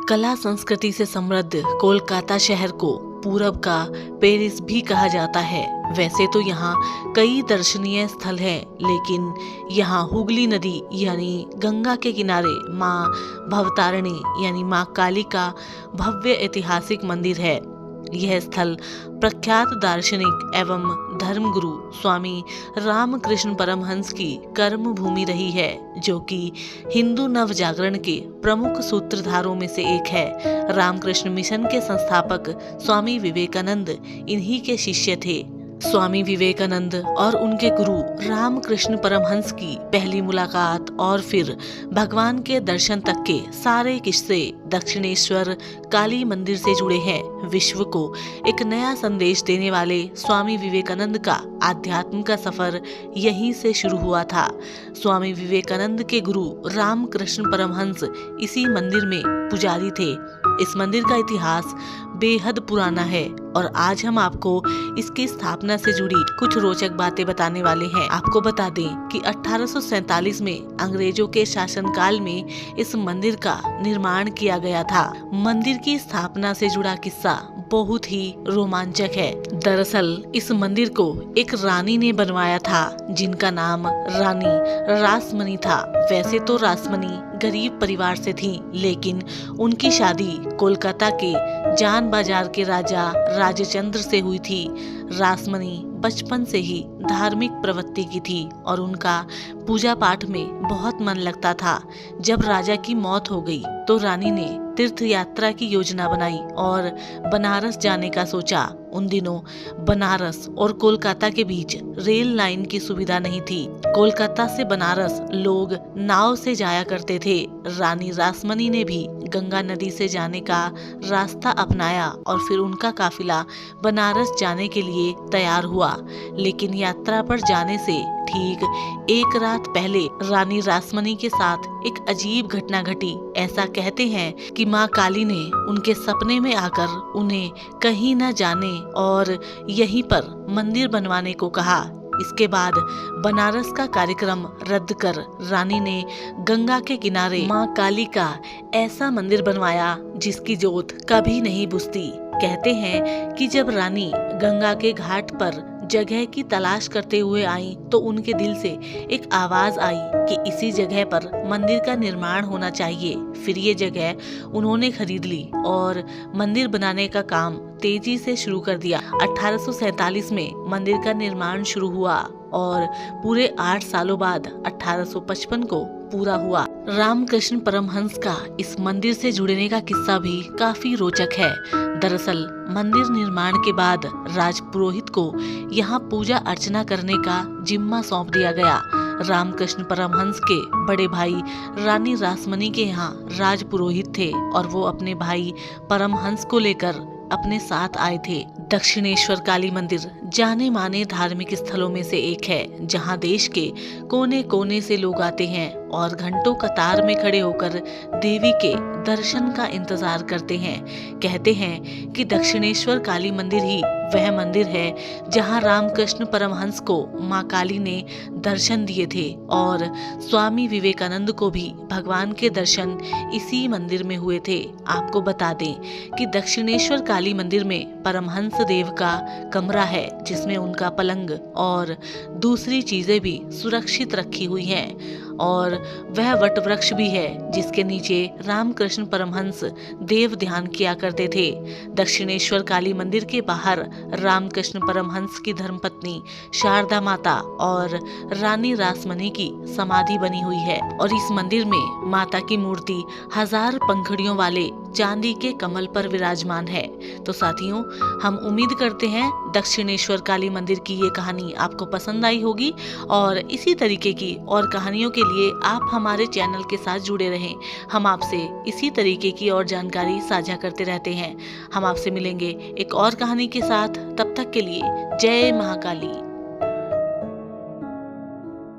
कला संस्कृति से समृद्ध कोलकाता शहर को पूरब का पेरिस भी कहा जाता है। वैसे तो यहाँ कई दर्शनीय स्थल हैं, लेकिन यहाँ हुगली नदी यानी गंगा के किनारे माँ भवतारिणी यानी माँ काली का भव्य ऐतिहासिक मंदिर है। यह स्थल प्रख्यात दार्शनिक एवं धर्मगुरु स्वामी रामकृष्ण परमहंस की कर्म भूमि रही है, जो कि हिंदू नव जागरण के प्रमुख सूत्रधारों में से एक है। रामकृष्ण मिशन के संस्थापक स्वामी विवेकानंद इन्हीं के शिष्य थे। स्वामी विवेकानंद और उनके गुरु रामकृष्ण परमहंस की पहली मुलाकात और फिर भगवान के दर्शन तक के सारे किस्से दक्षिणेश्वर काली मंदिर से जुड़े हैं। विश्व को एक नया संदेश देने वाले स्वामी विवेकानंद का आध्यात्म का सफर यहीं से शुरू हुआ था। स्वामी विवेकानंद के गुरु रामकृष्ण परमहंस इसी मंदिर में पुजारी थे। इस मंदिर का इतिहास बेहद पुराना है और आज हम आपको इसकी स्थापना से जुड़ी कुछ रोचक बातें बताने वाले हैं। आपको बता दें कि 1847 में अंग्रेजों के शासनकाल में इस मंदिर का निर्माण किया गया था। मंदिर की स्थापना से जुड़ा किस्सा बहुत ही रोमांचक है। दरअसल इस मंदिर को एक रानी ने बनवाया था, जिनका नाम रानी रासमणी था। वैसे तो रासमणी गरीब परिवार से थी, लेकिन उनकी शादी कोलकाता के जान बाजार के राजा राजचंद्र से हुई थी। रासमणी बचपन से ही धार्मिक प्रवृत्ति की थी और उनका पूजा पाठ में बहुत मन लगता था। जब राजा की मौत हो गई तो रानी ने तीर्थ यात्रा की योजना बनाई और बनारस जाने का सोचा। उन दिनों बनारस और कोलकाता के बीच रेल लाइन की सुविधा नहीं थी। कोलकाता से बनारस लोग नाव से जाया करते थे। रानी रासमणी ने भी गंगा नदी से जाने का रास्ता अपनाया और फिर उनका काफिला बनारस जाने के लिए तैयार हुआ। लेकिन यात्रा पर जाने से ठीक एक रात पहले रानी रासमणी के साथ एक अजीब घटना घटी। ऐसा कहते हैं कि माँ काली ने उनके सपने में आकर उन्हें कहीं न जाने और यहीं पर मंदिर बनवाने को कहा। इसके बाद बनारस का कार्यक्रम रद्द कर रानी ने गंगा के किनारे माँ काली का ऐसा मंदिर बनवाया जिसकी जोत कभी नहीं बुझती। कहते हैं कि जब रानी गंगा के घाट पर जगह की तलाश करते हुए आई तो उनके दिल से एक आवाज आई कि इसी जगह पर मंदिर का निर्माण होना चाहिए। फिर ये जगह उन्होंने खरीद ली और मंदिर बनाने का काम तेजी से शुरू कर दिया। 1847 में मंदिर का निर्माण शुरू हुआ और पूरे 8 सालों बाद 1855 को पूरा हुआ। रामकृष्ण परमहंस का इस मंदिर से जुड़ने का किस्सा भी काफी रोचक है। दरअसल मंदिर निर्माण के बाद राजपुरोहित को यहाँ पूजा अर्चना करने का जिम्मा सौंप दिया गया। रामकृष्ण परमहंस के बड़े भाई रानी रासमणी के यहाँ राजपुरोहित थे और वो अपने भाई परमहंस को लेकर अपने साथ आए थे। दक्षिणेश्वर काली मंदिर जाने माने धार्मिक स्थलों में से एक है, जहां देश के कोने कोने से लोग आते हैं और घंटों कतार में खड़े होकर देवी के दर्शन का इंतजार करते हैं। कहते हैं कि दक्षिणेश्वर काली मंदिर ही वह मंदिर है जहां रामकृष्ण परमहंस को माँ काली ने दर्शन दिए थे और स्वामी विवेकानंद को भी भगवान के दर्शन इसी मंदिर में हुए थे। आपको बता दें कि दक्षिणेश्वर काली मंदिर में परमहंस देव का कमरा है, जिसमें उनका पलंग और दूसरी चीजें भी सुरक्षित रखी हुई हैं और वह वट वृक्ष भी है जिसके नीचे रामकृष्ण परमहंस देव ध्यान किया करते थे। दक्षिणेश्वर काली मंदिर के बाहर रामकृष्ण परमहंस की धर्मपत्नी शारदा माता और रानी रासमणी की समाधि बनी हुई है और इस मंदिर में माता की मूर्ति 1000 पंखुड़ियों वाले चांदी के कमल पर विराजमान है। तो साथियों, हम उम्मीद करते हैं दक्षिणेश्वर काली मंदिर की ये कहानी आपको पसंद आई होगी और इसी तरीके की और कहानियों के लिए आप हमारे चैनल के साथ जुड़े रहें। हम आपसे इसी तरीके की और जानकारी साझा करते रहते हैं। हम आपसे मिलेंगे एक और कहानी के साथ। तब तक के लिए जय महाकाली।